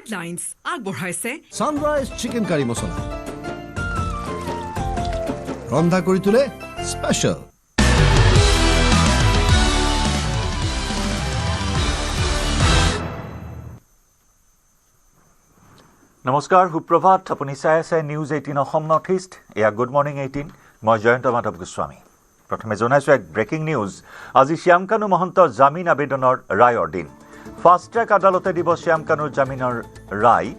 Headlines আগবঢ়াইছে sunrise chicken curry মছলা ৰন্ধা কৰি তোলে স্পেশাল নমস্কাৰ সুপ্ৰভাত আপুনি চাই আছে নিউজ 18 অসম নৰ্থ ইষ্ট এয়া গুড মৰ্নিং 18 মই জয়ন্ত মাধৱ গোস্বামী প্ৰথমে জনাইছো এক ব্ৰেকিং নিউজ আজি শ্যামকানু মহন্তৰ জামিন আবেদনৰ ৰায়ৰ দিন ফাষ্ট ট্ৰেক আদালতে দিব শ্যামকানুৰ জামিনৰ ৰায়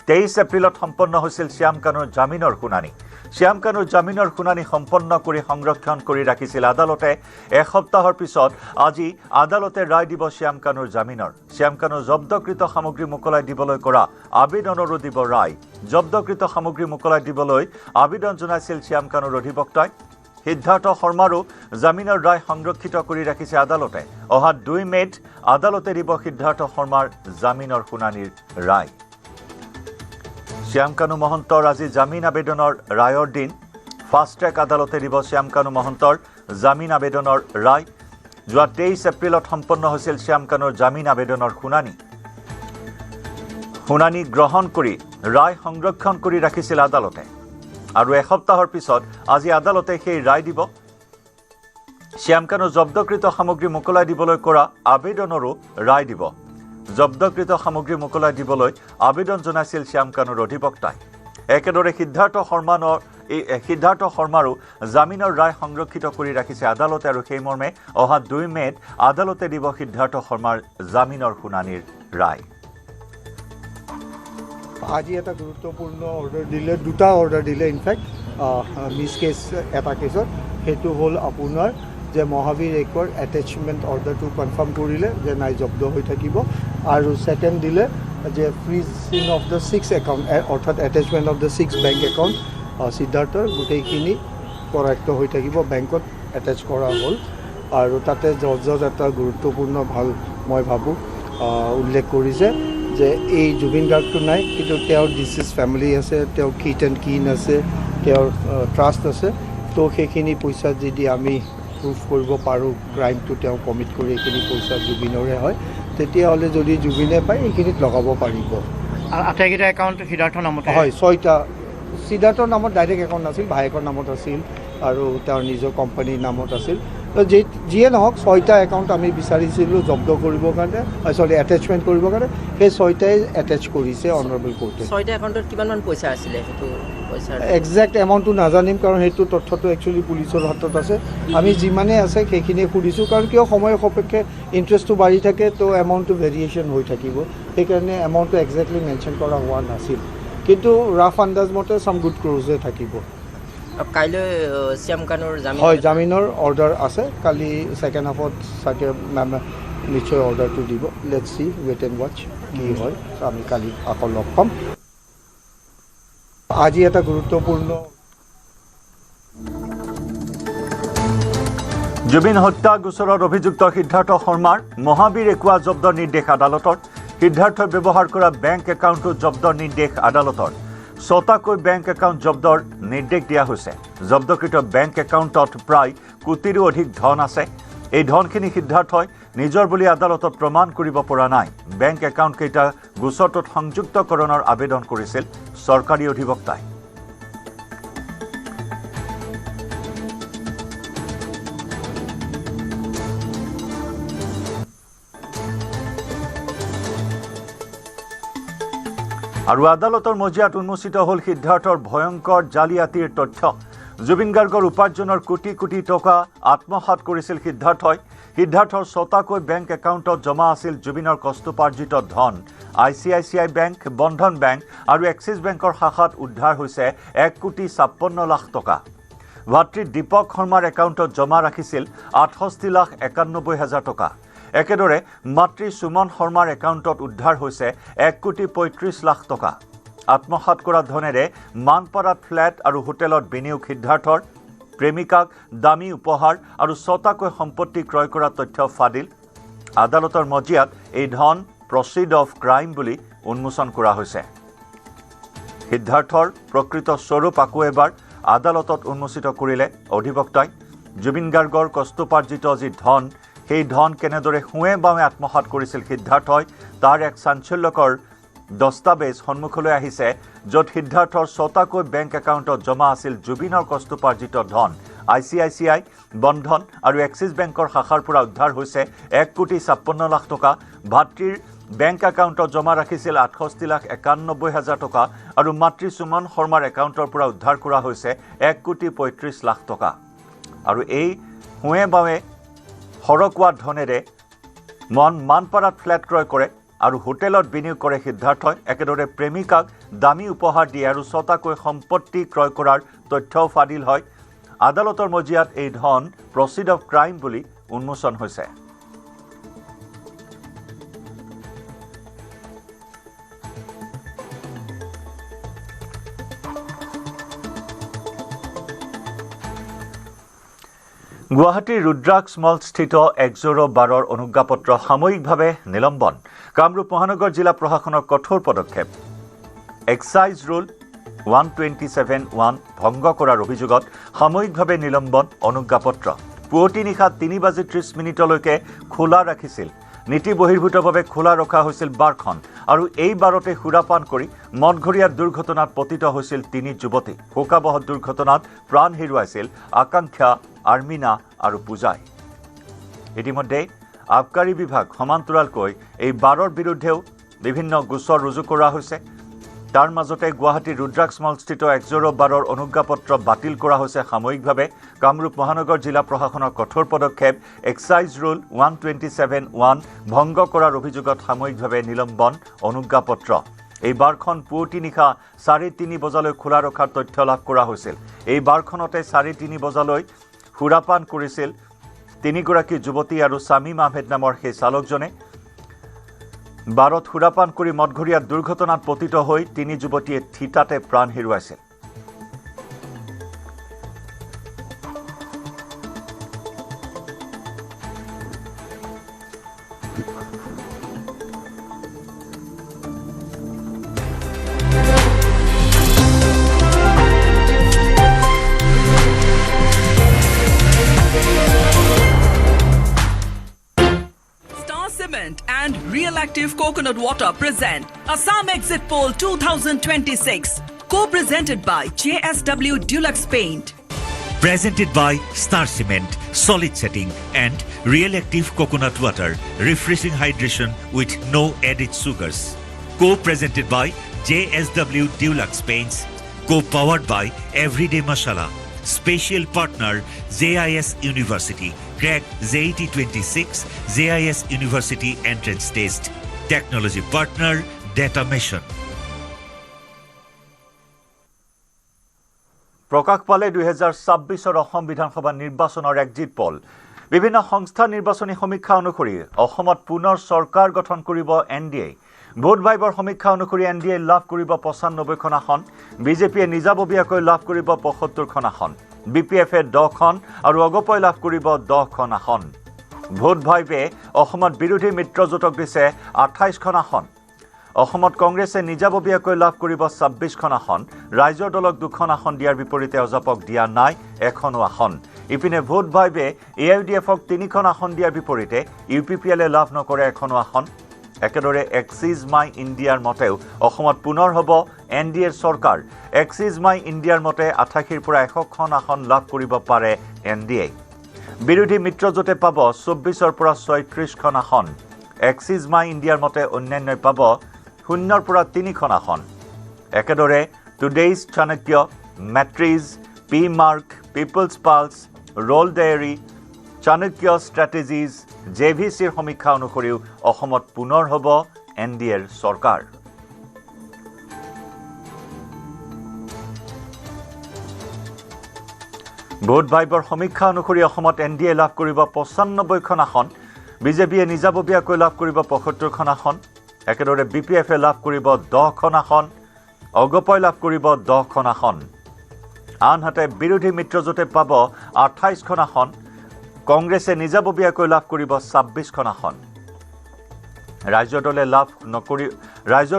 23 এপ্ৰিলত সম্পন্ন হৈছিল শ্যামকানুৰ জামিনৰ শুনানি শ্যামকানুৰ জামিনৰ শুনানি সম্পন্ন কৰি সংৰক্ষণ কৰি ৰাখিছিল আদালতে এসপ্তাহৰ পিছত আজি আদালতে ৰায় দিব শ্যামকানুৰ জামিনৰ শ্যামকানুৰ জব্দকৃত সামগ্ৰী মুকলাই দিবলৈ কৰা আবেদনৰো দিব ৰায় জব্দকৃত সামগ্ৰী মুকলাই দিবলৈ আবেদন জনাইছিল শ্যামকানুৰ অধিবক্তাই সিদ্ধাৰ্থ শৰ্মাৰো জামিনৰ ৰায় সংৰক্ষিত কৰি ৰাখিছে আদালতে অহা 2 মেত আদালতে দিব সিদ্ধাৰ্থ শৰ্মাৰ জামিনৰ শুনানিৰ ৰায় শ্যামকানু মহন্তৰ আজি জামিন আবেদনৰ ৰায়ৰ দিন ফাষ্ট ট্ৰেক আদালতে দিব শ্যামকানু মহন্তৰ জামিন আবেদনৰ ৰায় যোৱা 23 এপ্ৰিলত সম্পন্ন হৈছিল শ্যামকানুৰ জামিন আবেদনৰ শুনানি গ্ৰহণ কৰি ৰায় সংৰক্ষণ কৰি ৰাখিছিল আদালতে আৰু এসপ্তাহৰ পিছত আজি আদালতে সেই ৰায় দিব শ্যামকানুৰ জব্দকৃত সামগ্ৰী মুকলাই দিবলৈ কৰা আবেদনৰো ৰায় দিব জব্দকৃত সামগ্ৰী মুকলাই দিবলৈ আবেদন জনাইছিল শ্যামকানুৰ অধিবক্তাই একেদৰে সিদ্ধাৰ্থ শৰ্মাৰো জামিনৰ ৰায় সংৰক্ষিত কৰি ৰাখিছে আদালতে আৰু সেই মৰ্মে অহা 2 মেত আদালতে দিব সিদ্ধাৰ্থ শৰ্মাৰ জামিনৰ শুনানিৰ ৰায় আজি এটা গুৰুত্বপূৰ্ণ অৰ্ডাৰ দিলে দুটা অৰ্ডাৰ দিলে ইনফেক্ট মিছ কেছ এটা কেছত সেইটো হ'ল আপোনাৰ যে মহাবীৰ একৰ এটেচমেণ্ট অৰ্ডাৰটো কনফাৰ্ম কৰিলে যে নাই জব্দ হৈ থাকিব আৰু ছেকেণ্ড দিলে যে ফ্ৰিজিং অফ দ্য 6 একাউণ্ট অৰ্থাৎ attachment of the 6 bank account সিদ্ধাৰ্থৰ গোটেইখিনি কৰায়ত্ব হৈ থাকিব বেংকত এটেচ কৰা হ'ল আৰু তাতে জজত এটা গুৰুত্বপূৰ্ণ ভাল মই ভাবোঁ উল্লেখ কৰিছে যে এই জুবিন গাৰ্গটো নাই কিন্তু তেওঁৰ ডিচিজ ফেমিলি আছে তেওঁৰ কিট এণ্ড কিন আছে তেওঁৰ ট্ৰাষ্ট আছে তো সেইখিনি পইচা যদি আমি প্ৰুফ কৰিব পাৰোঁ ক্ৰাইমটো তেওঁ কমিট কৰি এইখিনি পইচা জুবিনৰে হয় তেতিয়াহ'লে যদি জুবিনে পায় এইখিনিত লগাব পাৰিব আটাইকেইটা একাউণ্ট সিদ্ধাৰ্থৰ নামত হয় 6টা সিদ্ধাৰ্থৰ নামত ডাইৰেক্ট একাউণ্ট নাছিল ভায়েকৰ নামত আছিল আৰু তেওঁৰ নিজৰ কোম্পানীৰ নামত আছিল যিয়ে নহওক 6টা একাউণ্ট আমি বিচাৰিছিলোঁ জব্দ কৰিবৰ কাৰণে এটেচমেণ্ট কৰিবৰ কাৰণে সেই 6টাই এটেচ কৰিছে অনাৰেবল কোৰ্টে 6টা একাউণ্টত কিমানমান পইচা আছিলে সেইটো পইচা একজেক্ট এমাউণ্টটো নাজানিম কাৰণ সেইটো তথ্যটো একচুৱেলি পুলিচৰ হাতত আছে আমি যিমানেই আছে সেইখিনিয়ে সুধিছোঁ কাৰণ কিয় সময় সাপেক্ষে ইণ্টাৰেষ্টটো বাঢ়ি থাকে তো এমাউণ্টটো ভেৰিয়েশ্যন হৈ থাকিব সেইকাৰণে এমাউণ্টটো একজেক্টলি মেনশ্যন কৰা হোৱা নাছিল কিন্তু ৰাফ আন্দাজ মতে চাম গুড ক্ৰ'জে থাকিব কাইলৈ শ্যামকানুৰ জামিন হয় জামিনৰ অৰ্ডাৰ আছে কালি ছেকেণ্ড হাফত চাগে মেমে নিশ্চয় অৰ্ডাৰটো দিব let's see wait and watch কি হয় আমি কালি আকৌ লগ পাম আজি এটা গুৰুত্বপূৰ্ণ জুবিন হত্যা গোচৰৰ অভিযুক্ত সিদ্ধাৰ্থ শৰ্মাৰ মহাবীৰ একুৱা জব্দৰ নিৰ্দেশ আদালতৰ সিদ্ধাৰ্থই ব্যৱহাৰ কৰা বেংক একাউণ্টটো জব্দৰ নিৰ্দেশ আদালতৰ 6টাকৈ বেংক একাউণ্ট জব্দৰ নিৰ্দেশ দিয়া হৈছে জব্দকৃত বেংক একাউণ্টত প্ৰায় কোটিৰো অধিক ধন আছে এই ধনখিনি সিদ্ধাৰ্থই নিজৰ বুলি আদালতত প্ৰমাণ কৰিব পৰা নাই বেংক একাউণ্টকেইটা গোচৰটোত সংযুক্তকৰণৰ আবেদন কৰিছিল চৰকাৰী অধিবক্তাই আৰু আদালতৰ মজিয়াত উন্মোচিত হ'ল সিদ্ধাৰ্থৰ ভয়ংকৰ জালিয়াতিৰ তথ্য জুবিন গাৰ্গৰ উপাৰ্জনৰ কোটি কোটি টকা আত্মসাৎ কৰিছিল সিদ্ধাৰ্থৰ 6টাকৈ বেংক একাউণ্টত জমা আছিল জুবিনৰ কষ্টোপাৰ্জিত ধন ICICI বেংক বন্ধন বেংক আৰু এক্সিছ বেংকৰ শাখাত উদ্ধাৰ হৈছে 1,56,00,000 টকা ভাতৃ দীপক শৰ্মাৰ একাউণ্টত জমা ৰাখিছিল 68,91,000 টকা একেদৰে মাতৃ সুমন শৰ্মাৰ একাউণ্টত উদ্ধাৰ হৈছে 1,35,00,000 টকা আত্মসাৎ কৰা ধনেৰে মানপাৰাত ফ্লেট আৰু হোটেলত বিনিয়োগ সিদ্ধাৰ্থৰ প্ৰেমিকাক দামী উপহাৰ আৰু 6টাকৈ সম্পত্তি ক্ৰয় কৰা তথ্য ফাদিল আদালতৰ মজিয়াত এই ধন প্ৰচিড অফ ক্ৰাইম বুলি উন্মোচন কৰা হৈছে সিদ্ধাৰ্থৰ প্ৰকৃত স্বৰূপ আকৌ এবাৰ আদালতত উন্মোচিত কৰিলে অধিবক্তাই জুবিন গাৰ্গৰ কষ্টোপাৰ্জিত যি ধন সেই ধন কেনেদৰে হুৱে বাৱে আত্মসাৎ কৰিছিল সিদ্ধাৰ্থই তাৰ এক চাঞ্চল্যকৰ দস্তাবেজ সন্মুখলৈ আহিছে য'ত সিদ্ধাৰ্থৰ 6টাকৈ বেংক একাউণ্টত জমা আছিল জুবিনৰ কষ্টোপাৰ্জিত ধন ICICI, বন্ধন আৰু এক্সিছ বেংকৰ শাখাৰ পৰা উদ্ধাৰ হৈছে 1,56,00,000 টকা ভাতৃৰ বেংক একাউণ্টত জমা ৰাখিছিল 68,91,000 টকা আৰু মাতৃ সুমন শৰ্মাৰ একাউণ্টৰ পৰা উদ্ধাৰ কৰা হৈছে 1,35,00,000 টকা আৰু এই হুৱে বাৱে হৰকোৱা ধনেৰে মানপাৰাত ফ্লেট ক্ৰয় কৰে আৰু হোটেলত বিনিয়োগ কৰে সিদ্ধাৰ্থই একেদৰে প্ৰেমিকাক দামী উপহাৰ দিয়ে আৰু 6টাকৈ সম্পত্তি ক্ৰয় কৰাৰ তথ্যও ফাদিল হয় আদালতৰ মজিয়াত এই ধন প্ৰচিড অফ ক্ৰাইম বুলি উন্মোচন হৈছে গুৱাহাটীৰ ৰুদ্ৰাক্স মলস্থিত 1/12 অনুজ্ঞাপত্ৰ সাময়িকভাৱে নিলম্বন কামৰূপ মহানগৰ জিলা প্ৰশাসনৰ কঠোৰ পদক্ষেপ এক্সাইজ ৰুল 127(1) ভংগ কৰাৰ অভিযোগত সাময়িকভাৱে নিলম্বন অনুজ্ঞাপত্ৰ পুৱতি নিশা 3:30 খোলা ৰাখিছিল নীতি বহিৰ্ভূতভাৱে খোলা ৰখা হৈছিল বাৰখন আৰু এই বাৰতে সুৰাপান কৰি মদঘৰীয়াৰ দুৰ্ঘটনাত পতিত হৈছিল 3 যুৱতী শোকাবহ দুৰ্ঘটনাত প্ৰাণ হেৰুৱাইছিল আকাংক্ষা আৰ্মিনা আৰু পূজাই ইতিমধ্যে আবকাৰী বিভাগ সমান্তৰালকৈ এই বাৰৰ বিৰুদ্ধেও বিভিন্ন গোচৰ ৰুজু কৰা হৈছে তাৰ মাজতে গুৱাহাটীৰ ৰুদ্ৰাক্স মলস্থিত 1/12 অনুজ্ঞাপত্ৰ বাতিল কৰা হৈছে সাময়িকভাৱে কামৰূপ মহানগৰ জিলা প্ৰশাসনৰ কঠোৰ পদক্ষেপ এক্সাইজ ৰুল 127(1) ভংগ কৰাৰ অভিযোগত সাময়িকভাৱে নিলম্বন অনুজ্ঞাপত্ৰ এই বাৰখন পুৱতি নিশা 3:30 বজালৈ খোলা ৰখাৰ তথ্য লাভ কৰা হৈছিল এই বাৰখনতে 3:30 বজালৈ সুৰাপান কৰিছিল 3গৰাকী যুৱতী আৰু সামিম আহমেদ নামৰ সেই চালকজনে বাৰত সুৰাপান কৰি মদঘৰীয়াৰ দুৰ্ঘটনাত পতিত হৈ 3 যুৱতীয়ে থিতাতে প্ৰাণ হেৰুৱাইছিল And Real Active Coconut Water present Assam Exit Poll 2026, co-presented by JSW Dulux Paint. Presented by Star Cement, Solid Setting and Real Active Coconut Water, refreshing hydration with no added sugars. Co-presented by JSW Dulux Paints, co-powered by Everyday Masala. Special partner JIS University. Crack JET 26 JIS University Entrance Test. Technology partner Data Mission. প্ৰকাশ পালে 2026 অসম বিধানসভা নিৰ্বাচনৰ exit পল বিভিন্ন সংস্থা নিৰ্বাচনী সমীক্ষা অনুসৰি অসমত পুনৰ চৰকাৰ গঠন কৰিব NDA ভোট ভাইবৰ সমীক্ষা অনুসৰি NDA লাভ কৰিব 95খন আসন বিজেপিয়ে নিজাববীয়াকৈ লাভ কৰিব 75খন আসন BPF-এ 10খন আৰু অগপই লাভ কৰিব 10খন আসন ভোট ভাইবে অসমত বিৰোধী মিত্ৰজোঁটক দিছে 28খন আসন অসমত কংগ্ৰেছে নিজাববীয়াকৈ লাভ কৰিব 26খন আসন ৰাইজৰ দলক 2খন আসন দিয়াৰ বিপৰীতে অজাপক দিয়া নাই এখনো আসন ইপিনে ভোট ভাইবে AIUDF-ক 3খন আসন দিয়াৰ বিপৰীতে UPPL-এ লাভ নকৰে এখনো আসন একেদৰে এক্সিজ মাই ইণ্ডিয়াৰ মতেও অসমত পুনৰ হ'ব NDAৰ চৰকাৰ এক্সিজ মাই ইণ্ডিয়াৰ মতে 88ৰ পৰা 100খন আসন লাভ কৰিব পাৰে NDA বিৰোধী মিত্ৰজোঁটে পাব 24ৰ পৰা 36খন আসন এক্সিজ মাই ইণ্ডিয়াৰ মতে অন্যান্যই পাব 0ৰ পৰা 3খন আসন একেদৰে today's Chanakya Matrize P-Mark people's pulse poll diary Chanakya strategies JVCৰ সমীক্ষা অনুসৰিও অসমত পুনৰ হ'ব NDAৰ চৰকাৰ ভোট ভাইবৰ সমীক্ষা অনুসৰি অসমত NDA লাভ কৰিব 95খন আসন বিজেপিয়ে নিজাববীয়াকৈ লাভ কৰিব 75খন আসন একেদৰে BPF-এ লাভ কৰিব 10খন আসন অগপই লাভ কৰিব 10খন আসন আনহাতে বিৰোধী মিত্ৰজোঁটে পাব 28খন আসন কংগ্ৰেছে নিজাববীয়াকৈ লাভ কৰিব 26খন আসন ৰাজ্য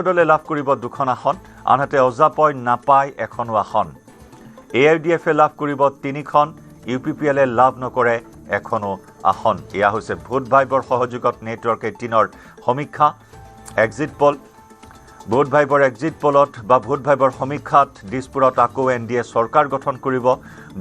দলে লাভ কৰিব 2খন আসন আনহাতে অজাপই নাপায় এখনো আসন AIUDF-এ লাভ কৰিব 3খন UPPL-এ লাভ নকৰে এখনো আসন এয়া হৈছে ভোট ভাইবৰ সহযোগত নেটৱৰ্ক 18ৰ সমীক্ষা এক্সিট পল ভোট ভাইবৰ এক্সিট পলত বা ভোট ভাইবৰ সমীক্ষাত দিছপুৰত আকৌ NDA চৰকাৰ গঠন কৰিব,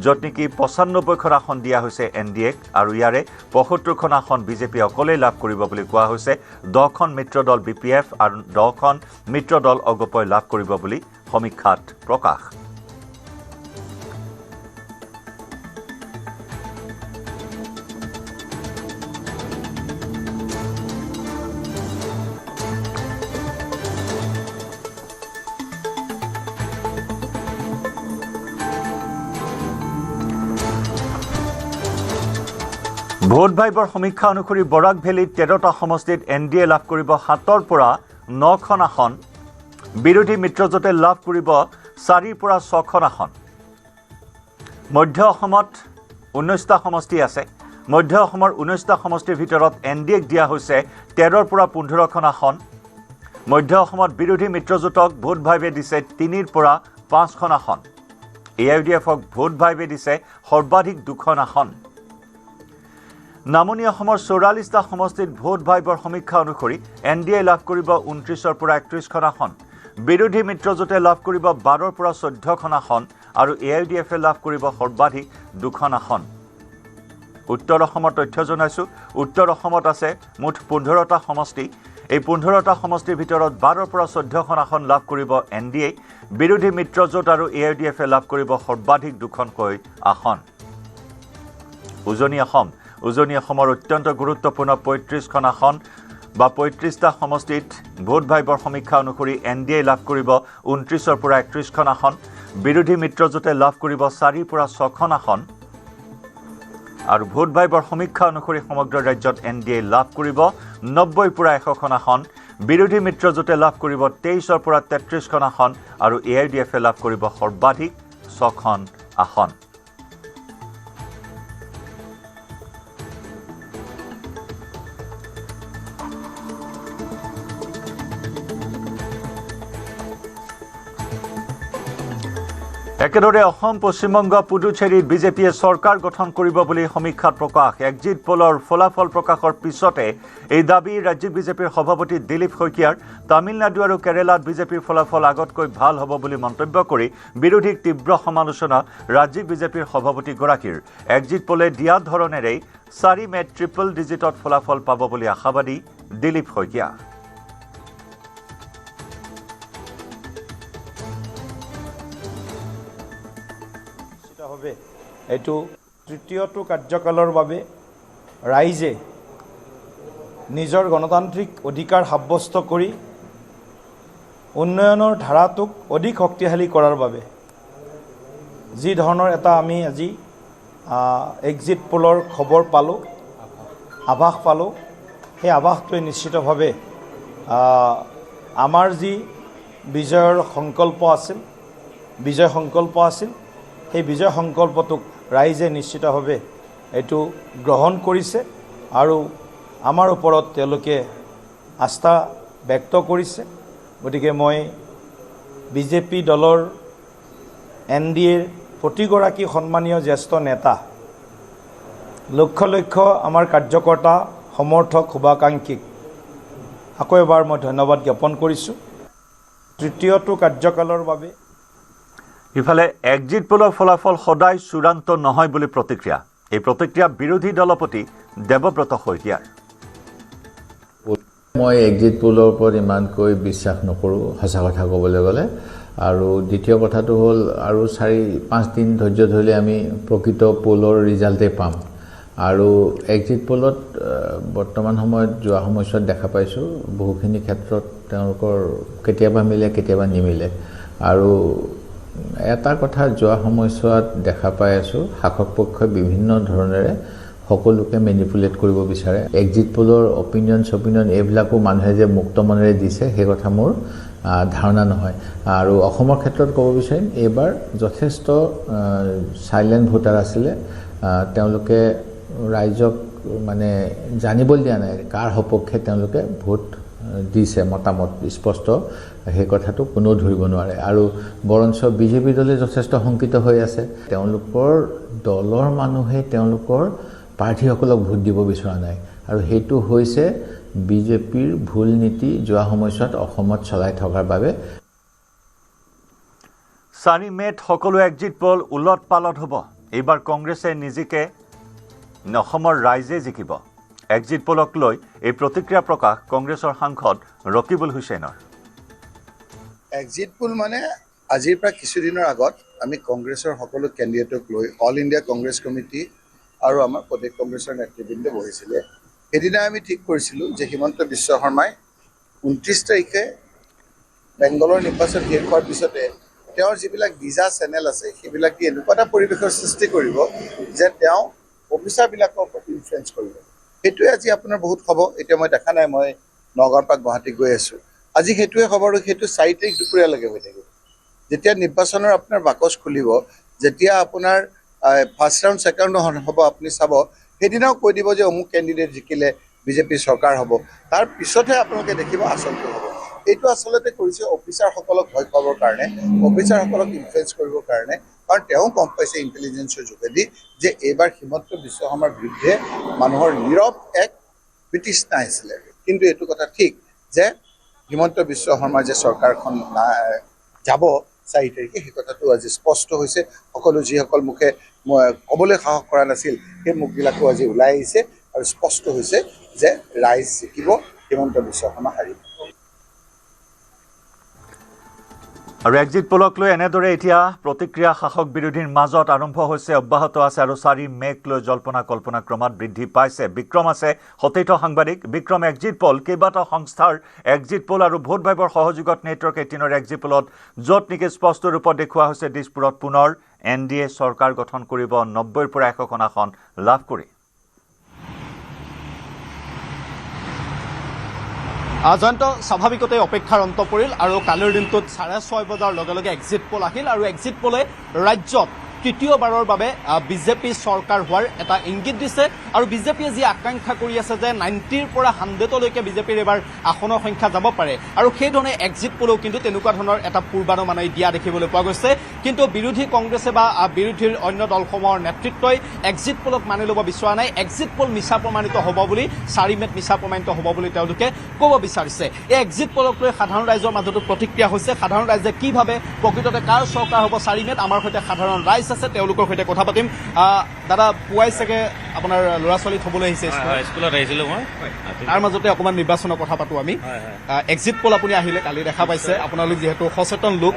য'ত নেকি 95খন আসন দিয়া হৈছে NDAক আৰু ইয়াৰে 75খন আসন বিজেপি অকলেই লাভ কৰিব বুলি কোৱা হৈছে। 10খন মিত্ৰ দল BPF আৰু 10খন মিত্ৰ দল অগপই লাভ কৰিব বুলি সমীক্ষাত প্ৰকাশ। ভোট ভাইবৰ সমীক্ষা অনুসৰি বৰাক ভেলীত 13টা সমষ্টিত NDA লাভ কৰিব 7ৰ পৰা 9খন আসন, বিৰোধী মিত্ৰজোঁটে লাভ কৰিব 4ৰ পৰা 6খন আসন। মধ্য অসমত 19টা সমষ্টি আছে। মধ্য অসমৰ 19টা সমষ্টিৰ ভিতৰত NDAক দিয়া হৈছে 13ৰ পৰা 15খন আসন। মধ্য অসমত বিৰোধী মিত্ৰজোঁটক ভোট ভাইবে দিছে 3ৰ পৰা 5খন আসন। AIUDFক ভোট ভাইবে দিছে সৰ্বাধিক 2খন আসন। নামনি অসমৰ 44টা সমষ্টিত ভোট ভাইবৰ সমীক্ষা অনুসৰি NDA লাভ কৰিব 29ৰ পৰা 31খন আসন, বিৰোধী মিত্ৰজোঁটে লাভ কৰিব 12ৰ পৰা 14খন আসন আৰু AIUDFে লাভ কৰিব সৰ্বাধিক 2খন আসন। উত্তৰ অসমৰ তথ্য জনাইছোঁ। উত্তৰ অসমত আছে মুঠ 15টা সমষ্টি। এই 15টা সমষ্টিৰ ভিতৰত 12ৰ পৰা 14খন আসন লাভ কৰিব NDA, বিৰোধী মিত্ৰজোঁট আৰু AIUDFে লাভ কৰিব সৰ্বাধিক 2খনকৈ আসন। উজনি অসমৰ অত্যন্ত গুৰুত্বপূৰ্ণ 35খন আসন বা 35টা সমষ্টিত ভোট ভাইবৰ সমীক্ষা অনুসৰি NDA লাভ কৰিব 29ৰ পৰা 31খন আসন, বিৰোধী মিত্ৰজোঁটে লাভ কৰিব 4ৰ পৰা 6খন আসন আৰু ভোট ভাইবৰ সমীক্ষা অনুসৰি সমগ্ৰ ৰাজ্যত NDA লাভ কৰিব 90ৰ পৰা 100খন আসন, বিৰোধী মিত্ৰজোঁটে লাভ কৰিব 23ৰ পৰা 33খন আসন আৰু AIUDFে লাভ কৰিব সৰ্বাধিক 6খন আসন। একেদৰে অসম, পশ্চিমবংগ, পুডুচেৰীত বিজেপিয়ে চৰকাৰ গঠন কৰিব বুলি সমীক্ষাত প্ৰকাশ। এক্সিট পলৰ ফলাফল প্ৰকাশৰ পিছতে এই দাবী ৰাজ্যিক বিজেপিৰ সভাপতি দিলীপ শইকীয়াৰ। তামিলনাডু আৰু কেৰালাত বিজেপিৰ ফলাফল আগতকৈ ভাল হ'ব বুলি মন্তব্য কৰি বিৰোধীক তীব্ৰ সমালোচনা ৰাজ্যিক বিজেপিৰ সভাপতিগৰাকীৰ। এক্সিট পলে দিয়া ধৰণেৰেই 4 মে'ত ট্ৰিপল ডিজিটত ফলাফল পাব বুলি আশাবাদী দিলীপ শইকীয়া। এইটো তৃতীয়টো কাৰ্যকালৰ বাবে ৰাইজে নিজৰ গণতান্ত্ৰিক অধিকাৰ সাব্যস্ত কৰি উন্নয়নৰ ধাৰাটোক অধিক শক্তিশালী কৰাৰ বাবে যি ধৰণৰ এটা আমি আজি এক্সিট পোলৰ খবৰ পালোঁ, আভাস পালোঁ, সেই আভাসটোৱে নিশ্চিতভাৱে আমাৰ যি বিজয় সংকল্প আছিল সেই বিজয় সংকল্পটোক ৰাইজে নিশ্চিতভাৱে এইটো গ্ৰহণ কৰিছে আৰু আমাৰ ওপৰত তেওঁলোকে আস্থা ব্যক্ত কৰিছে। গতিকে মই বিজেপি দলৰ NDAৰ প্ৰতিগৰাকী সন্মানীয় জ্যেষ্ঠ নেতা, লক্ষ লক্ষ আমাৰ কাৰ্যকৰ্তা, সমৰ্থক, শুভাকাংক্ষীক আকৌ এবাৰ মই ধন্যবাদ জ্ঞাপন কৰিছোঁ তৃতীয়টো কাৰ্যকালৰ বাবে। ইফালে এক্সিট পোলৰ ফলাফল সদায় চূড়ান্ত নহয় বুলি প্ৰতিক্ৰিয়া। এই প্ৰতিক্ৰিয়া বিৰোধী দলপতি দেৱব্ৰত শইকীয়াৰ। মই এক্সিট পোলৰ ওপৰত ইমানকৈ বিশ্বাস নকৰোঁ সঁচা কথা ক'বলৈ গ'লে। আৰু দ্বিতীয় কথাটো হ'ল আৰু 4-5 দিন ধৈৰ্য ধৰিলে আমি প্ৰকৃত পোলৰ ৰিজাল্টেই পাম। আৰু এক্সিট পোলত বৰ্তমান সময়ত যোৱা সময়ছোৱাত দেখা পাইছোঁ বহুখিনি ক্ষেত্ৰত তেওঁলোকৰ কেতিয়াবা মিলে কেতিয়াবা নিমিলে। আৰু এটা কথা যোৱা সময়ছোৱাত দেখা পাই আছোঁ, শাসক পক্ষই বিভিন্ন ধৰণেৰে সকলোকে মেনিপুলেট কৰিব বিচাৰে। এক্সিট পোলৰ অপিনিয়ন এইবিলাকো মানুহে যে মুক্ত মনেৰে দিছে সেই কথা মোৰ ধাৰণা নহয়। আৰু অসমৰ ক্ষেত্ৰত ক'ব বিচাৰিম, এইবাৰ যথেষ্ট চাইলেণ্ট ভোটাৰ আছিলে। তেওঁলোকে ৰাইজক মানে জানিবলৈ দিয়া নাই কাৰ সপক্ষে তেওঁলোকে ভোট দিছে, মতামত স্পষ্ট সেই কথাটো কোনেও ধৰিব নোৱাৰে। আৰু বৰঞ্চ বিজেপি দলে যথেষ্ট শংকিত হৈ আছে। তেওঁলোকৰ দলৰ মানুহে তেওঁলোকৰ প্ৰাৰ্থীসকলক ভোট দিব বিচৰা নাই আৰু সেইটো হৈছে বিজেপিৰ ভুল নীতি যোৱা সময়ছোৱাত অসমত চলাই থকাৰ বাবে 4 মে'ত সকলো এক্সিট পল উলট পালট হ'ব। এইবাৰ কংগ্ৰেছে নিজিকে অসমৰ ৰাইজে জিকিব। এক্সিট পলক লৈ এই প্ৰতিক্ৰিয়া প্ৰকাশ কংগ্ৰেছৰ সাংসদ ৰকিবুল হুছেইনৰ। এক্সিট পোল মানে আজিৰ পৰা কিছুদিনৰ আগত আমি কংগ্ৰেছৰ সকলো কেণ্ডিডেটক লৈ অল ইণ্ডিয়া কংগ্ৰেছ কমিটি আৰু আমাৰ প্ৰদেশ কংগ্ৰেছৰ নেতৃবৃন্দ বহিছিলে। সেইদিনা আমি ঠিক কৰিছিলোঁ যে হিমন্ত বিশ্ব শৰ্মাই 29 তাৰিখে বেংগলৰ নিৰ্বাচন শেষ হোৱাৰ পিছতে তেওঁৰ যিবিলাক ভিজা চেনেল আছে সেইবিলাক দি এনেকুৱা এটা পৰিৱেশৰ সৃষ্টি কৰিব যে তেওঁ অফিচাৰবিলাকৰ ওপৰত ইনফ্লুৱেঞ্চ কৰিব। সেইটোৱে আজি আপোনাৰ বহুত হ'ব। এতিয়া মই দেখা নাই, মই নগাঁৱৰ পৰা গুৱাহাটী গৈ আছোঁ। আজি সেইটোৱে খবৰ, সেইটো 4 তাৰিখ দুপৰীয়ালৈকে হৈ থাকিব। যেতিয়া নিৰ্বাচনৰ আপোনাৰ বাকচ খুলিব, যেতিয়া আপোনাৰ ফাৰ্ষ্ট ৰাউণ্ড ছেকেণ্ড ৰাউণ্ড হ'ব, আপুনি চাব সেইদিনাও কৈ দিব যে অমুক কেণ্ডিডেট জিকিলে বিজেপিৰ চৰকাৰ হ'ব। তাৰ পিছতহে আপোনালোকে দেখিব আচলটো হ'ব। এইটো আচলতে কৰিছে অফিচাৰসকলক ভয় খুৱাবৰ কাৰণে, অফিচাৰসকলক ইনফ্লুৱেঞ্চ কৰিবৰ কাৰণে, কাৰণ তেওঁ গম পাইছে ইণ্টেলিজেঞ্চৰ যোগেদি যে এইবাৰ হিমন্ত বিশ্ব শৰ্মাৰ বিৰুদ্ধে মানুহৰ নীৰৱ এক বিতৃষ্ণা আহিছিলে। কিন্তু এইটো কথা ঠিক যে হিমন্ত বিশ্ব শৰ্মাৰ যে চৰকাৰখন যাব 4 তাৰিখে, সেই কথাটো আজি স্পষ্ট হৈছে। সকলো যিসকল মুখে ক'বলৈ সাহস কৰা নাছিল সেই মুখবিলাকো আজি ওলাই আহিছে আৰু স্পষ্ট হৈছে যে ৰাইজ জিকিব, হিমন্ত বিশ্ব শৰ্মা হাৰিব। আৰু এক্সিট পলক লৈ এনেদৰে এতিয়া প্ৰতিক্ৰিয়া শাসক বিৰোধীৰ মাজত আৰম্ভ হৈছে, অব্যাহত আছে আৰু 4 মে'ক লৈ জল্পনা কল্পনা ক্ৰমাৎ বৃদ্ধি পাইছে। বিক্ৰম আছে সতীৰ্থ সাংবাদিক। বিক্ৰম, এক্সিট পল কেইবাটাও সংস্থাৰ এক্সিট পল আৰু ভোট ভাইবৰ সহযোগত নেটৱৰ্ক 18ৰ এক্সিট পলত য'ত নেকি স্পষ্ট ৰূপত দেখুওৱা হৈছে দিছপুৰত পুনৰ NDA চৰকাৰ গঠন কৰিব 90ৰ পৰা 100খন আসন লাভ কৰি। জয়ন্ত, স্বাভাৱিকতে অপেক্ষাৰ অন্ত পৰিল আৰু কালিৰ দিনটোত 6:30 বজাৰ লগে লগে এক্সিট পল আহিল আৰু এক্সিট পলে ৰাজ্যত তৃতীয়বাৰৰ বাবে বিজেপি চৰকাৰ হোৱাৰ এটা ইংগিত দিছে আৰু বিজেপিয়ে যি আকাংক্ষা কৰি আছে যে 90ৰ পৰা 100লৈকে বিজেপিৰ এবাৰ আসনৰ সংখ্যা যাব পাৰে আৰু সেইধৰণে এক্সিট পলেও কিন্তু তেনেকুৱা ধৰণৰ এটা পূৰ্বানুমানেই দিয়া দেখিবলৈ পোৱা গৈছে। কিন্তু বিৰোধী কংগ্ৰেছে বা বিৰোধীৰ অন্য দলসমূহৰ নেতৃত্বই এক্সিট পলক মানি ল'ব বিচৰা নাই। এক্সিট পল মিছা প্ৰমাণিত হ'ব বুলি, 4 মে'ত মিছা প্ৰমাণিত হ'ব বুলি তেওঁলোকে ক'ব বিচাৰিছে। এই এক্সিট পলক লৈ সাধাৰণ ৰাইজৰ মাজতো প্ৰতিক্ৰিয়া হৈছে। সাধাৰণ ৰাইজে কি ভাবে, প্ৰকৃততে কাৰ চৰকাৰ হ'ব 4 মে'ত? আমাৰ সৈতে সাধাৰণ ৰাইজ আছে, তেওঁলোকৰ সৈতে কথা পাতিম। দাদা, পুৱাই চাগে আপোনাৰ ল'ৰা ছোৱালী থ'বলৈ আহিছে স্কুলত আহিছিলোঁ মই। তাৰ মাজতে অকণমান নিৰ্বাচনৰ কথা পাতোঁ আমি। এক্সিট পল আপুনি আহিলে কালি দেখা পাইছে, আপোনালোক যিহেতু সচেতন লোক,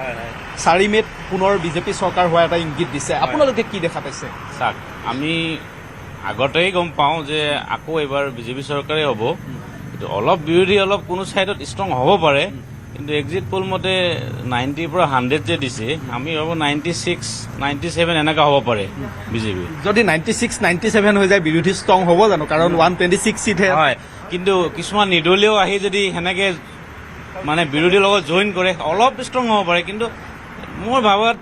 4 মে'ত পুনৰ বিজেপি চৰকাৰ হোৱাৰ এটা ইংগিত দিছে, আপোনালোকে কি দেখা পাইছে? চাওক, আমি আগতেই গম পাওঁ যে আকৌ এইবাৰ বিজেপি চৰকাৰেই হ'ব। কিন্তু অলপ বিৰোধী অলপ কোনো ছাইডত ষ্ট্ৰং হ'ব পাৰে, কিন্তু এক্সিট পল মতে 90ৰ পৰা 100 যে দিছে, আমি ভাবোঁ 96, 97 এনেকুৱা হ'ব পাৰে বিজেপি। যদি 96, 97 হৈ যায়, বিৰোধী ষ্ট্ৰং হ'ব জানো? কাৰণ 126 চিটহে হয়, কিন্তু কিছুমান নিৰ্দলীয় আহি যদি সেনেকৈ মানে বিৰোধীৰ লগত জইন কৰে অলপ ষ্ট্ৰং হ'ব পাৰে। কিন্তু মোৰ ভাবত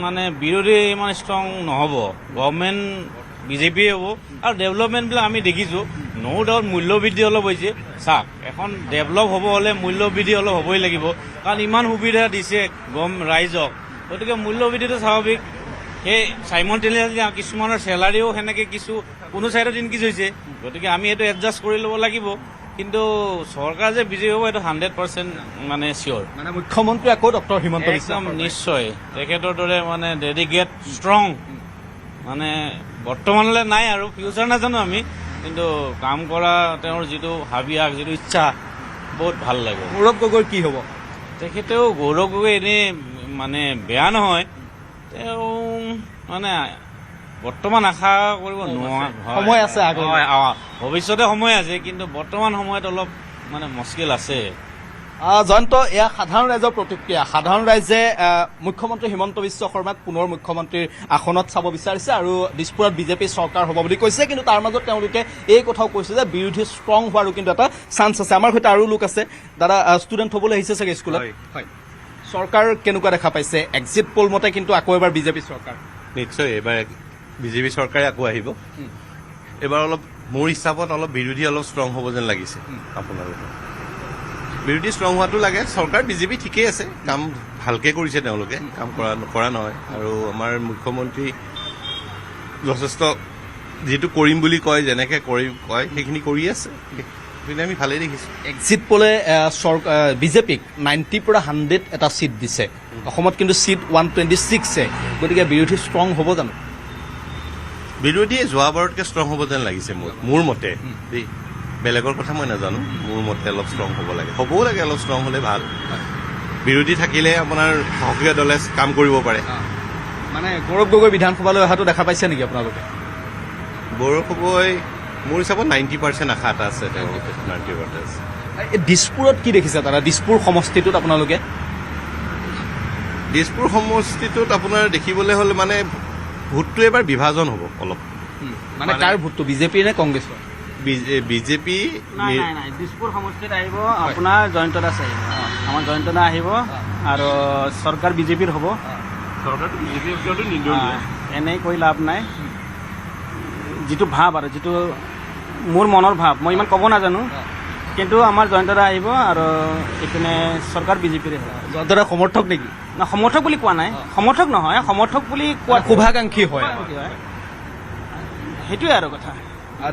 মানে বিৰোধী ইমান ষ্ট্ৰং নহ'ব, গভৰ্ণমেণ্ট বিজেপিয়ে হ'ব। আৰু ডেভেলপমেণ্টবিলাক আমি দেখিছোঁ, ন' ডাউট মূল্যবৃদ্ধি অলপ হৈছে। চাওক, এখন ডেভেলপ হ'ব হ'লে মূল্যবৃদ্ধি অলপ হ'বই লাগিব, কাৰণ ইমান সুবিধা দিছে ৰাইজক, গতিকে মূল্যবৃদ্ধিটো স্বাভাৱিক। সেই চাইমনটেনিয়াছলি কিছুমানৰ চেলাৰীও সেনেকৈ কোনো ছাইডত ইনক্ৰিজ হৈছে, গতিকে আমি এইটো এডজাষ্ট কৰি ল'ব লাগিব। কিন্তু চৰকাৰ যে বিজেপি হ'ব এইটো 100% মানে চিয়'ৰ। মানে মুখ্যমন্ত্ৰী আকৌ ডক্টৰ হিমন্ত বিশ্ব একদম নিশ্চয় তেখেতৰ দৰে মানে ডেডিকেট ষ্ট্ৰং মানে বৰ্তমানলৈ নাই আৰু ফিউচাৰ নাজানো আমি, কিন্তু কাম কৰা তেওঁৰ যিটো হাবিয়াস, যিটো ইচ্ছা, বহুত ভাল লাগে। গৌৰৱ গগৈৰ কি হ'ব? তেখেতেও গৌৰৱ গগৈ এনেই মানে বেয়া নহয়, তেওঁ মানে বৰ্তমান আশা কৰিব নোৱাৰা, সময় আছে, ভৱিষ্যতে সময় আছে, কিন্তু বৰ্তমান সময়ত অলপ মানে মুস্কিল আছে। জয়ন্ত, এয়া সাধাৰণ ৰাইজৰ প্ৰতিক্ৰিয়া। সাধাৰণ ৰাইজে মুখ্যমন্ত্ৰী হিমন্ত বিশ্ব শৰ্মাক পুনৰ মুখ্যমন্ত্ৰীৰ আসনত চাব বিচাৰিছে আৰু দিছপুৰত বিজেপি চৰকাৰ হ'ব বুলি কৈছে। কিন্তু তাৰ মাজত তেওঁলোকে এই কথাও কৈছে যে বিৰোধী ষ্ট্ৰং হোৱাৰো কিন্তু এটা চান্স আছে। আমাৰ সৈতে আৰু লোক আছে। দাদা, ষ্টুডেণ্ট হ'বলৈ আহিছে চাগে স্কুলত? হয়। চৰকাৰ কেনেকুৱা দেখা পাইছে? এক্সিট পল মতে কিন্তু আকৌ এবাৰ বিজেপি চৰকাৰ। নিশ্চয় এইবাৰ বিজেপি চৰকাৰে আকৌ আহিব। এইবাৰ অলপ মোৰ হিচাপত অলপ বিৰোধী অলপ ষ্ট্ৰং হ'ব যেন লাগিছে। আপোনালোকৰ বিৰোধী ষ্ট্ৰং হোৱাটো লাগে। চৰকাৰ বিজেপি ঠিকেই আছে, কাম ভালকৈ কৰিছে, তেওঁলোকে কাম নকৰা নহয়। আৰু আমাৰ মুখ্যমন্ত্ৰী যথেষ্ট যিটো কৰিম বুলি কয়, যেনেকৈ কয় সেইখিনি কৰি আছে। গতিকে আমি ভালেই দেখিছোঁ। এক্সিট পোলে বিজেপিক 90 পৰা 100 এটা ছিট দিছে। অসমত কিন্তু ছিট 126 গতিকে বিৰোধী ষ্ট্ৰং হ'ব জানো? বিৰোধীয়ে যোৱাবাৰতকৈ ষ্ট্ৰং হ'ব যেন লাগিছে মোৰ মতে দেই। বেলেগৰ কথা মই নাজানো, মোৰ মতে অলপ ষ্ট্ৰং হ'ব লাগে, হ'বও লাগে, অলপ ষ্ট্ৰং হ'লে ভাল। বিৰোধী থাকিলে আপোনাৰ সক্ৰিয় দলে কাম কৰিব পাৰে। মানে গৌৰৱ গগৈ বিধানসভালৈ অহাটো দেখা পাইছে নেকি আপোনালোকে? গৌৰৱ গগৈ মোৰ হিচাপত 90% আশা এটা আছে, তেওঁলোকে 90% আছে। দিছপুৰত কি দেখিছে তাৰা? দিছপুৰ সমষ্টিটোত আপোনালোকে? দিছপুৰ সমষ্টিটোত আপোনাৰ দেখিবলৈ হ'লে মানে ভোটটো এবাৰ বিভাজন হ'ব অলপ। মানে কাৰ ভোটটো, বিজেপিৰ নে কংগ্ৰেছৰ? বিজেপি নাই দিছপুৰ সমষ্টিত আহিব আপোনাৰ জয়ন্ত দাস আহিব, আমাৰ জয়ন্ত দাস আহিব আৰু চৰকাৰ বিজেপিৰ হ'ব। চৰকাৰটো বিজেপিৰ এনেই কৈ লাভ নাই, যিটো ভাৱ আৰু যিটো মোৰ মনৰ ভাৱ মই ইমান ক'ব নাজানো, কিন্তু আমাৰ জয়ন্ত দাস আহিব আৰু এইপিনে চৰকাৰ বিজেপিৰে হ'ব। জয়ন্ত দাস সমৰ্থক নেকি? না সমৰ্থক বুলি কোৱা নাই, সমৰ্থক নহয়, সমৰ্থক বুলি কোৱা শুভাকাংক্ষী হয়। সেইটোৱে আৰু কথা।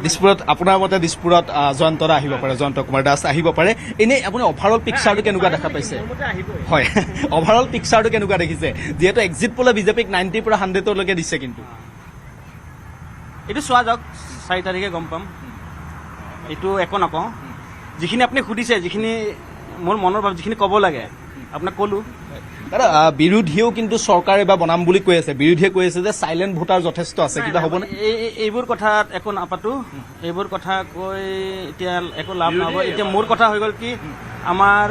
দিছপুৰত আপোনাৰ মতে দিছপুৰত জয়ন্ত দাস আহিব পাৰে, জয়ন্ত কুমাৰ দাস আহিব পাৰে। এনেই আপুনি অভাৰঅল পিকচাৰটো কেনেকুৱা দেখা পাইছে? হয়, অভাৰঅল পিকচাৰটো কেনেকুৱা দেখিছে? যিহেতু এক্সিট পোলে বিজেপিক 90 পৰা 100লৈকে দিছে, কিন্তু এইটো চোৱা যাওক, 4 তাৰিখে গম পাম। এইটো একো নকওঁ, যিখিনি আপুনি সুধিছে, যিখিনি মোৰ মনৰ ভাৱ, যিখিনি ক'ব লাগে আপোনাক ক'লো। দাদা, বিৰোধীয়েও কিন্তু চৰকাৰ এবাৰ বনাম বুলি কৈ আছে। বিৰোধীয়ে কৈ আছে যে চাইলেণ্ট ভোটাৰ যথেষ্ট আছে, কিবা হ'বনে? এইবোৰ কথাত একো নাপাতো, এইবোৰ কথা কৈ এতিয়া একো লাভ নহ'ব। এতিয়া মোৰ কথা হৈ গ'ল কি, আমাৰ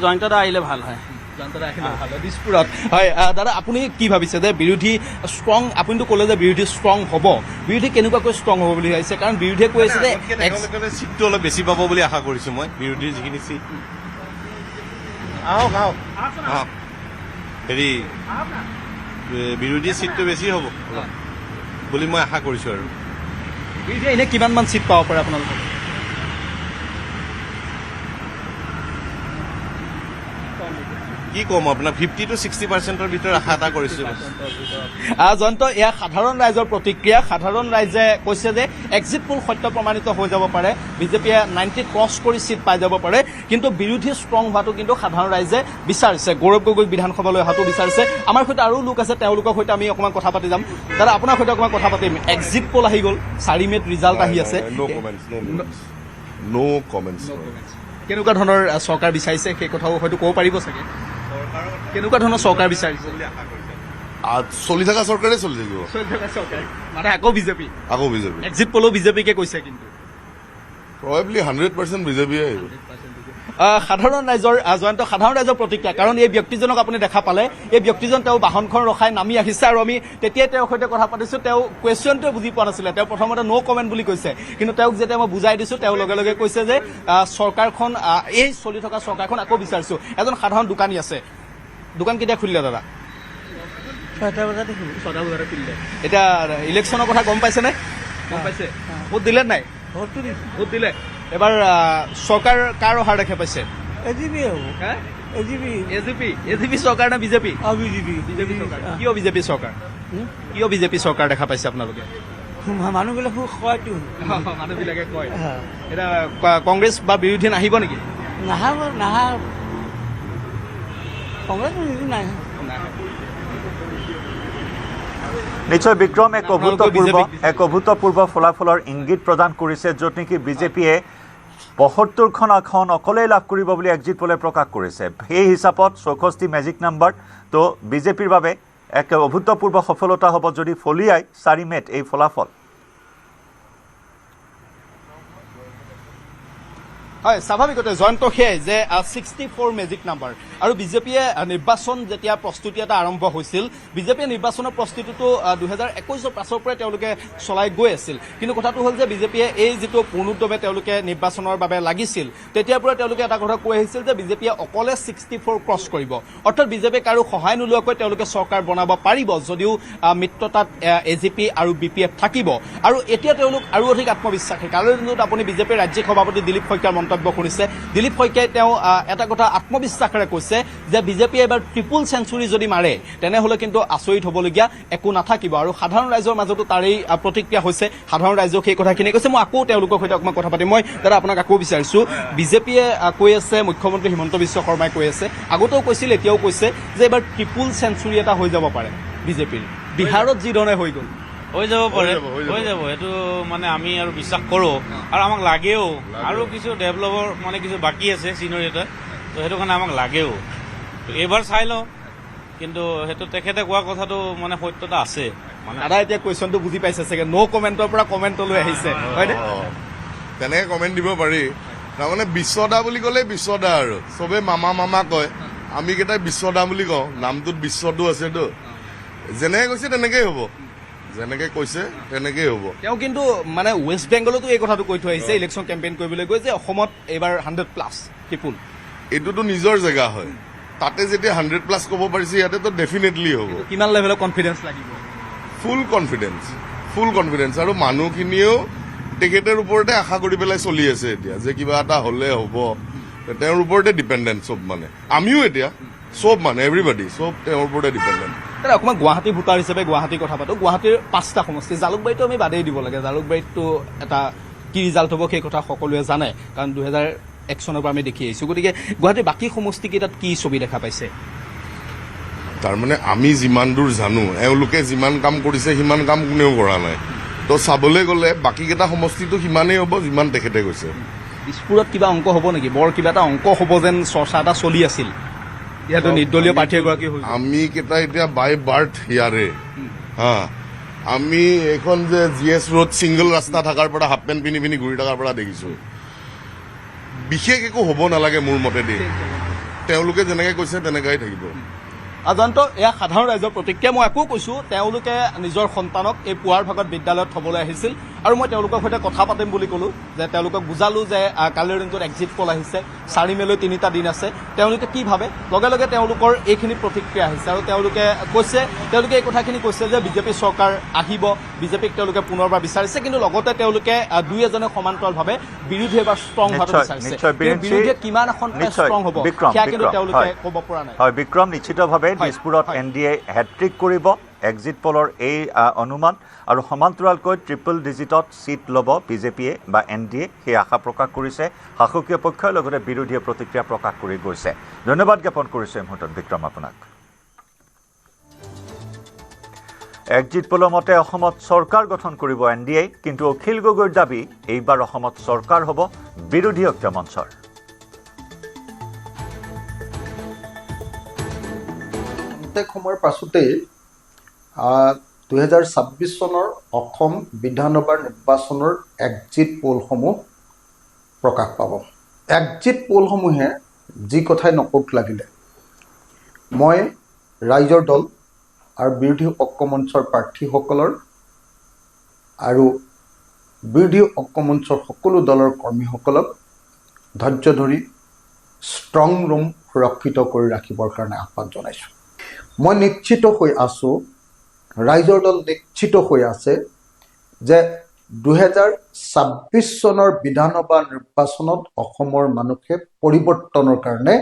জয়ন্ত দা আহিলে ভাল হয়। দিছপুৰত হয়। দাদা, আপুনি কি ভাবিছে যে বিৰোধী ষ্ট্ৰং, আপুনিতো ক'লে যে বিৰোধী ষ্ট্ৰং হ'ব, বিৰোধী কেনেকুৱাকৈ ষ্ট্ৰং হ'ব বুলি ভাবিছে? কাৰণ বিৰোধীয়ে কৈ আছে যে ছিটটো অলপ বেছি পাব বুলি আশা কৰিছোঁ মই, বিৰোধীৰ যিখিনি ছিট। আহক হেৰি, বিৰোধীৰ ছিটটো বেছি হ'ব বুলি মই আশা কৰিছোঁ। আৰু বিৰোধীয়ে এনে কিমানমান ছিট পাব পাৰে আপোনালোকে? কি ক'ম আপোনাৰ, 50 to 60% ভিতৰত আশা এটা কৰিছোঁ। জয়ন্ত, এয়া সাধাৰণ ৰাইজৰ প্ৰতিক্ৰিয়া। সাধাৰণ ৰাইজে কৈছে যে এক্সিট পোল সত্য প্ৰমাণিত হৈ যাব পাৰে, বিজেপিয়ে 90 ক্ৰছ কৰি ছিট পাই যাব পাৰে, কিন্তু বিৰোধী ষ্ট্ৰং হোৱাটো কিন্তু সাধাৰণ ৰাইজে বিচাৰিছে। গৌৰৱ গগৈ বিধানসভালৈ অহাটো বিচাৰিছে। আমাৰ সৈতে আৰু লোক আছে, তেওঁলোকৰ সৈতে আমি অকণমান কথা পাতি যাম। দাদা, আপোনাৰ সৈতে অকণমান কথা পাতিম। এক্সিট পোল আহি গ'ল, 4 মে'ত ৰিজাল্ট আহি আছে। কেনেকুৱা ধৰণৰ চৰকাৰ বিচাৰিছে সেই কথাও হয়তো ক'ব পাৰিব চাগে। কেনেকুৱা ধৰণৰ চৰকাৰ বিচাৰিছে? চলি থকা চৰকাৰে চলি থাকিব, মানে আকৌ বিজেপি। এক্সিট পোলো বিজেপিকে কৈছে, কিন্তু প্ৰবেবলি 100% বিজেপিয়ে আহিব। সাধাৰণ ৰাইজৰ জয়ন্ত, সাধাৰণ ৰাইজৰ প্ৰতিক্ৰিয়া, কাৰণ এই ব্যক্তিজনক আপুনি দেখা পালে, এই ব্যক্তিজন তেওঁ বাহনখন ৰখাই নামি আহিছে, আৰু আমি তেতিয়াই তেওঁৰ সৈতে কথা পাতিছোঁ। তেওঁ কুৱেশ্যনটোৱে বুজি পোৱা নাছিলে, তেওঁ প্ৰথমতে ন' কমেণ্ট বুলি কৈছে, কিন্তু তেওঁক যেতিয়া মই বুজাই দিছোঁ, তেওঁ লগে লগে কৈছে যে চৰকাৰখন, এই চলি থকা চৰকাৰখন আকৌ বিচাৰিছোঁ। এজন সাধাৰণ দোকানী আছে, দোকান কেতিয়া খুলিলে দাদা? 6টা বজাতে খুলিলে। 6টা বজাতে খুলিলে। এতিয়া ইলেকশ্যনৰ কথা গম পাইছেনে? গম পাইছে? ভোট দিলে নাই? ভোট দিলে। এবাৰ চৰকাৰ কাৰ অহাৰ দেখা পাইছে? এজিপি হ'ব। এজিপি চৰকাৰ নে বিজেপি? বিজেপি চৰকাৰ। কিয় বিজেপি চৰকাৰ? কিয় বিজেপি চৰকাৰ দেখা পাইছে আপোনালোকে? মানুহবিলাকে কয়তো, মানুহবিলাকে কয়। এতিয়া কংগ্ৰেছ বা বিৰোধী নাহিব নেকি? নাহা কংগ্ৰেছ নাই। নিশ্চয় বিক্ৰম, এক অভূতপূৰ্ব ফলাফলৰ ইংগিত প্ৰদান কৰিছে, য'ত নেকি বিজেপিয়ে ৭৫খন আসন অকলেই লাভ কৰিব বুলি এক্সিট পোলে প্ৰকাশ কৰিছে। সেই হিচাপত ৬৪ মেজিক নাম্বাৰ, তো বিজেপিৰ বাবে এক অভূতপূৰ্ব সফলতা হ'ব যদি ফলিয়াই 4 মে'ত এই ফলাফল। হয়, স্বাভাৱিকতে জয়ন্ত, সেয়াই যে 64 মেজিক নাম্বাৰ। আৰু বিজেপিয়ে নিৰ্বাচন যেতিয়া প্ৰস্তুতি এটা আৰম্ভ হৈছিল, বিজেপিয়ে নিৰ্বাচনৰ প্ৰস্তুতিটো 2021 পাছৰ পৰাই তেওঁলোকে চলাই গৈ আছিল। কিন্তু কথাটো হ'ল যে বিজেপিয়ে এই যিটো পূৰ্ণোদ্যমে তেওঁলোকে নিৰ্বাচনৰ বাবে লাগিছিল, তেতিয়াৰ পৰা তেওঁলোকে এটা কথা কৈ আহিছিল যে বিজেপিয়ে অকলে 64 ক্ৰছ কৰিব, অৰ্থাৎ বিজেপিয়ে কাৰো সহায় নোলোৱাকৈ তেওঁলোকে চৰকাৰ বনাব পাৰিব, যদিও মিত্ৰতাত এজিপি আৰু BPF থাকিব। আৰু এতিয়া তেওঁলোক আৰু অধিক আত্মবিশ্বাসী। কালিৰ দিনটোত আপুনি বিজেপিৰ ৰাজ্যিক সভাপতি দিলীপ শইকীয়াৰ মন্তব্য মন্তব্য শুনিছে দিলীপ শইকীয়াই তেওঁ এটা কথা আত্মবিশ্বাসেৰে কৈছে যে বিজেপিয়ে এবাৰ ট্ৰিপল চেঞ্চুৰী যদি মাৰে তেনেহ'লে কিন্তু আচৰিত হ'বলগীয়া একো নাথাকিব আৰু সাধাৰণ ৰাইজৰ মাজতো তাৰেই প্ৰতিক্ৰিয়া হৈছে সাধাৰণ ৰাইজক সেই কথাখিনি কৈছে মই আকৌ তেওঁলোকৰ সৈতে অকণমান কথা পাতিম মই দাদা আপোনাক আকৌ বিচাৰিছোঁ বিজেপিয়ে কৈ আছে মুখ্যমন্ত্ৰী হিমন্ত বিশ্ব শৰ্মাই কৈ আছে আগতেও কৈছিল এতিয়াও কৈছে যে এবাৰ ট্ৰিপল চেঞ্চুৰী এটা হৈ যাব পাৰে বিজেপিৰ বিহাৰত যি ধৰণে হৈ গ'ল হৈ যাব পাৰে হৈ যাব সেইটো মানে আমি আৰু বিশ্বাস কৰোঁ আৰু আমাক লাগেও আৰু কিছু ডেভেলপৰ মানে কিছু বাকী আছে চিনৰি এটা তো সেইটো কাৰণে আমাক লাগেও এইবাৰ চাই লওঁ কিন্তু সেইটো তেখেতে কোৱা কথাটো মানে সত্যতা আছে মানে দাদা এতিয়া কুৱেশ্যনটো বুজি পাইছে চাগে ন' কমেণ্টৰ পৰা কমেণ্টলৈ আহিছে হয়নে তেনেকৈ কমেণ্ট দিব পাৰি তাৰমানে বিশ্বদা বুলি ক'লে বিশ্বদা আৰু চবেই মামা মামা কয় আমি কেইটাই বিশ্বদা বুলি কওঁ নামটোত বিশ্বটো আছেতো যেনেকৈ কৈছে তেনেকেই হ'ব যেনেকৈ কৈছে তেনেকেই হ'ব তেওঁ কিন্তু মানে ৱেষ্ট বেংগলতো এই কথাটো কৈ থৈ আহিছে ইলেকশ্যন কেম্পেইন কৰিবলৈ গৈ যে অসমত এইবাৰ 100+ ট্ৰিপুল এইটোতো নিজৰ জেগা হয় তাতে যেতিয়া 100+ ক'ব পাৰিছে ইয়াতেতো ডেফিনেটলি হ'ব কিমান লেভেলৰ কনফিডেন্স লাগিব ফুল কনফিডেন্স আৰু মানুহখিনিয়েও তেখেতৰ ওপৰতে আশা কৰি পেলাই চলি আছে এতিয়া যে কিবা এটা হ'লে হ'ব তেওঁৰ ওপৰতে ডিপেণ্ডেণ্ট চব মানে আমিও এতিয়া চব মানে এভৰিবডি চব তেওঁৰ ওপৰতে ডিপেণ্ডেণ্ট দাদা অকণমান গুৱাহাটী ভোটাৰ হিচাপে গুৱাহাটীৰ কথা পাতোঁ গুৱাহাটীৰ 5টা সমষ্টি জালুকবাৰীটো আমি বাদেই দিব লাগে জালুকবাৰীতটো এটা কি ৰিজাল্ট হ'ব সেই কথা সকলোৱে জানে কাৰণ 2001 চনৰ পৰা আমি দেখি আহিছোঁ গতিকে গুৱাহাটীৰ বাকী সমষ্টিকেইটাত কি ছবি দেখা পাইছে তাৰমানে আমি যিমান দূৰ জানো এওঁলোকে যিমান কাম কৰিছে সিমান কাম কোনেও কৰা নাই তো চাবলৈ গ'লে বাকীকেইটা সমষ্টিটো সিমানেই হ'ব যিমান তেখেতে কৈছে দিছপুৰত কিবা অংক হ'ব নেকি বৰ কিবা এটা অংক হ'ব যেন চৰ্চা এটা চলি আছিল ইয়াতো নিৰ্দলীয় প্ৰাৰ্থী এগৰাকী হৈছে আমি কেইটা এতিয়া বাই বাৰ্থ ইয়াৰে হা আমি এইখন যে GS ৰোড ছিংগল ৰাস্তা থকাৰ পৰা হাফ পেণ্ট পিন্ধি পিন্ধি ঘূৰি থকাৰ পৰা দেখিছোঁ বিশেষ একো হ'ব নালাগে মোৰ মতেদি তেওঁলোকে যেনেকৈ কৈছে তেনেকুৱাই থাকিব আজান্ত এয়া সাধাৰণ ৰাইজৰ প্ৰতিক্ৰিয়া মই আকৌ কৈছোঁ তেওঁলোকে নিজৰ সন্তানক এই পুৱাৰ ভাগত বিদ্যালয়ত থ'বলৈ আহিছিল আৰু মই তেওঁলোকৰ সৈতে কথা পাতিম বুলি ক'লোঁ যে তেওঁলোকক বুজালোঁ যে কালিৰ দিনটোত এক্সিট পল আহিছে 4 মেলৈ 3টা দিন আছে তেওঁলোকে কি ভাবে লগে লগে তেওঁলোকৰ এইখিনি প্ৰতিক্ৰিয়া আহিছে আৰু তেওঁলোকে এই কথাখিনি কৈছে যে বিজেপি চৰকাৰ আহিব বিজেপিক তেওঁলোকে পুনৰবাৰ বিচাৰিছে কিন্তু লগতে তেওঁলোকে দুই এজনে সমান্তৰালভাৱে বিৰোধী এবাৰ ষ্ট্ৰং হোৱাটো বিচাৰিছে বিৰোধীয়ে কিমান এখন ষ্ট্ৰং হ'ব সেয়া কিন্তু তেওঁলোকে ক'ব পৰা নাই হয় বিক্ৰম নিশ্চিতভাৱে দিছপুৰত NDA হেট্ৰিক কৰিব এক্সিট পলৰ এই অনুমান আৰু সমান্তৰালকৈ ট্ৰিপল ডিজিটত সিট ল'ব বিজেপিয়ে বা NDA সেই আশা প্ৰকাশ কৰিছে শাসকীয় পক্ষই লগতে বিৰোধীয়ে প্ৰতিক্ৰিয়া প্ৰকাশ কৰি গৈছে ধন্যবাদ জ্ঞাপন কৰিছোঁ এই মুহূৰ্তত বিক্ৰম আপোনাক এক্সিট পলৰ মতে অসমত চৰকাৰ গঠন কৰিব NDA কিন্তু অখিল গগৈৰ দাবী এইবাৰ অসমত চৰকাৰ হ'ব বিৰোধী ঐক্য মঞ্চৰ সময়ৰ পাছতেই 2026 চনৰ অসম বিধানসভাৰ নিৰ্বাচনৰ এক্সিট পোলসমূহ প্ৰকাশ পাব এক্সিট পোলসমূহে যি কথাই নকওক লাগিলে মই ৰাইজৰ দল আৰু বিৰোধী ঐক্য মঞ্চৰ প্ৰাৰ্থীসকলৰ আৰু বিৰোধী ঐক্য মঞ্চৰ সকলো দলৰ কৰ্মীসকলক ধৈৰ্য ধৰি ষ্ট্ৰং ৰুম সুৰক্ষিত কৰি ৰাখিবৰ কাৰণে আহ্বান জনাইছোঁ মই নিশ্চিত হৈ আছোঁ ৰাইজৰ দল নিশ্চিত হৈ আছে যে 2026 চনৰ বিধানসভা নিৰ্বাচনত অসমৰ মানুহে পৰিৱৰ্তনৰ কাৰণে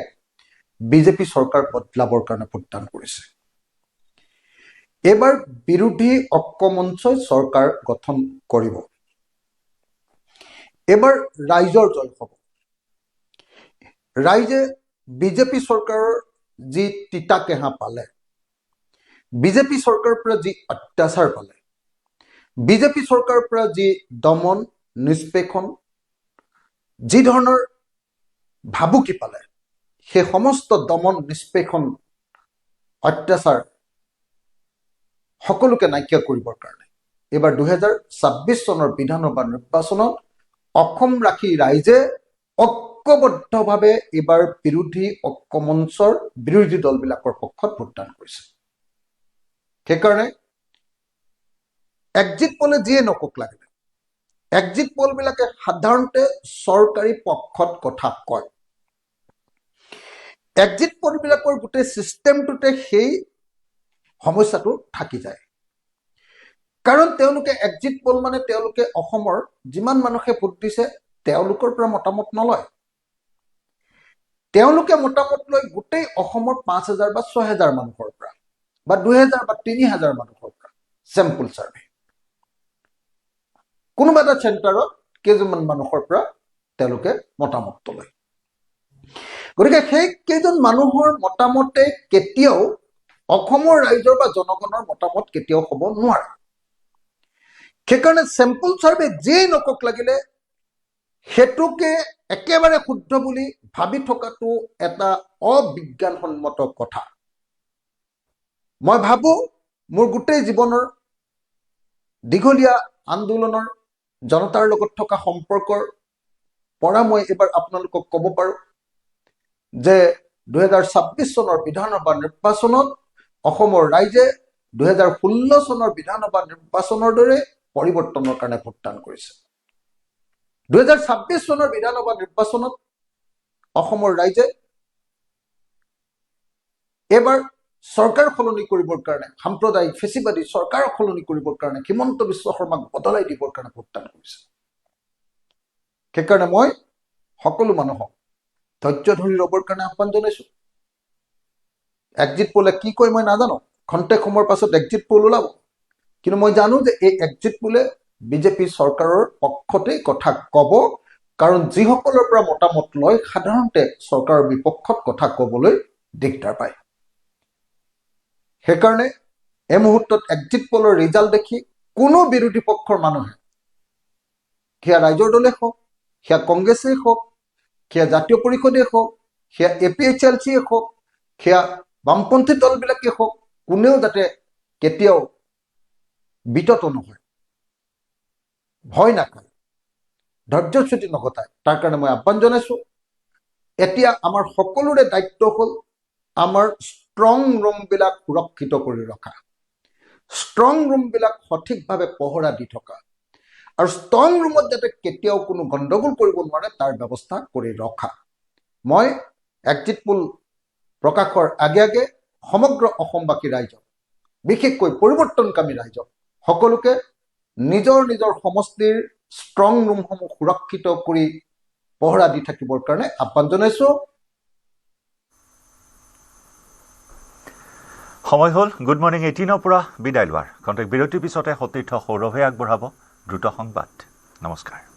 বিজেপি চৰকাৰ বদলাবৰ কাৰণে ভোটদান কৰিছে এবাৰ বিৰোধী ঐক্য মঞ্চই চৰকাৰ গঠন কৰিব এবাৰ ৰাইজৰ জয় হ'ব ৰাইজে বিজেপি চৰকাৰৰ যি তিতা কেহা পালে বিজেপি চৰকাৰৰ পৰা যি অত্যাচাৰ পালে বিজেপি চৰকাৰৰ পৰা যি দমন নিষ্পেষণ যি ধৰণৰ ভাবুকি পালে সেই সমস্ত দমন নিষ্পেষণ অত্যাচাৰ সকলোকে নাইকিয়া কৰিবৰ কাৰণে এবাৰ 2026 চনৰ বিধানসভা নিৰ্বাচনত অসম ৰাখি ৰাইজে ঐক্যবদ্ধভাৱে এবাৰ বিৰোধী ঐক্য মঞ্চৰ বিৰোধী দলবিলাকৰ পক্ষত ভোটদান কৰিছে সেইকাৰণে এক্সিট পলে যিয়ে নকক লাগিলে এক্সিট পলবিলাকে সাধাৰণতে চৰকাৰী পক্ষত কথা কয় এক্সিট পলবিলাকৰ গোটেই চিষ্টেমটোতে সেই সমস্যাটো থাকি যায় কাৰণ তেওঁলোকে এক্সিট পল মানে তেওঁলোকে অসমৰ যিমান মানুহে ভোট দিছে তেওঁলোকৰ পৰা মতামত নলয় তেওঁলোকে মতামত লৈ গোটেই অসমৰ 5,000 বা 6,000 মানুহৰ পৰা বা 2,000 বা 3,000 মানুহৰ পৰা চেম্পল চাৰ্ভে, কোনোবা এটা চেণ্টাৰত কেইজনমান মানুহৰ পৰা তেওঁলোকে মতামত লয়। গতিকে সেই কেইজন মানুহৰ মতামতে কেতিয়াও অসমৰ ৰাইজৰ বা জনগণৰ মতামত কেতিয়াও হ'ব নোৱাৰে। সেইকাৰণে চেম্পল চাৰ্ভে যিয়েই নকক লাগিলে সেইটোকে একেবাৰে শুদ্ধ বুলি ভাবি থকাটো এটা অবিজ্ঞানসন্মত কথা। মই ভাবো মোৰ গোটেই জীৱনৰ দীঘলীয়া আন্দোলনৰ জনতাৰ লগত থকা সম্পৰ্কৰ পৰা মই এবাৰ আপোনালোকক ক'ব পাৰো যে 2026 চনৰ বিধানসভা নিৰ্বাচনত অসমৰ ৰাইজে 2016 চনৰ বিধানসভা নিৰ্বাচনৰ দৰে পৰিৱৰ্তনৰ কাৰণে ভোটদান কৰিছে। 2026 চনৰ বিধানসভা নিৰ্বাচনত অসমৰ ৰাইজে এবাৰ চৰকাৰ সলনি কৰিবৰ কাৰণে, সাম্প্ৰদায়িক ফেচিবাদী চৰকাৰ সলনি কৰিবৰ কাৰণে, হিমন্ত বিশ্ব শৰ্মাক বদলাই দিবৰ কাৰণে ভোটদান কৰিছে। সেইকাৰণে মই সকলো মানুহক ধৈৰ্য ধৰি ৰবৰ কাৰণে আহ্বান জনাইছো। এক্সিট পোলে কি কয় মই নাজানো, খন্তেক সময়ৰ পাছত এক্সিট পোল ওলাব, কিন্তু মই জানো যে এই এক্সিট পোলে বিজেপি চৰকাৰৰ পক্ষতেই কথা ক'ব, কাৰণ যিসকলৰ পৰা মতামত লয় সাধাৰণতে চৰকাৰৰ বিপক্ষত কথা ক'বলৈ দিগদাৰ পায়। সেইকাৰণে এই মুহূৰ্তত এক্সিট পোলৰ ৰিজাল্ট দেখি কোনো বিৰোধী পক্ষৰ মানুহে, সেয়া ৰাইজৰ দলে হওক, সেয়া কংগ্ৰেছেই হওক, সেয়া জাতীয় পৰিষদে হওক, সেয়া APHLCয়ে হওক, সেয়া বামপন্থী দলবিলাকে হওক, কোনেও যাতে কেতিয়াও বিতত নহয়, ভয় নাখায়, ধৈৰ্যচ্যুতি নঘটায়, তাৰ কাৰণে মই আহ্বান জনাইছো। এতিয়া আমাৰ সকলোৰে দায়িত্ব হ'ল আমাৰ ষ্ট্ৰং ৰুমবিলাক সুৰক্ষিত কৰি ৰখা, ষ্ট্ৰং ৰুমবিলাক সঠিকভাৱে পহৰা দি থকা, আৰু ষ্ট্ৰং ৰুমত যাতে কেতিয়াও কোনো গণ্ডগোল কৰিব নোৱাৰে তাৰ ব্যৱস্থা কৰি ৰখা। মই এক্সিট পোল প্ৰকাশৰ আগে আগে সমগ্ৰ অসমবাসী ৰাইজক, বিশেষকৈ পৰিৱৰ্তনকামী ৰাইজক সকলোকে নিজৰ নিজৰ সমষ্টিৰ ষ্ট্ৰং ৰুমসমূহ সুৰক্ষিত কৰি পহৰা দি থাকিবৰ কাৰণে আহ্বান জনাইছো। সময় হ'ল গুড মৰ্ণিং 18ৰ পৰা বিদায় লোৱাৰ। খন্তেক বিৰতিৰ পিছতে সতীৰ্থ সৌৰভে আগবঢ়াব দ্ৰুত সংবাদ। নমস্কাৰ।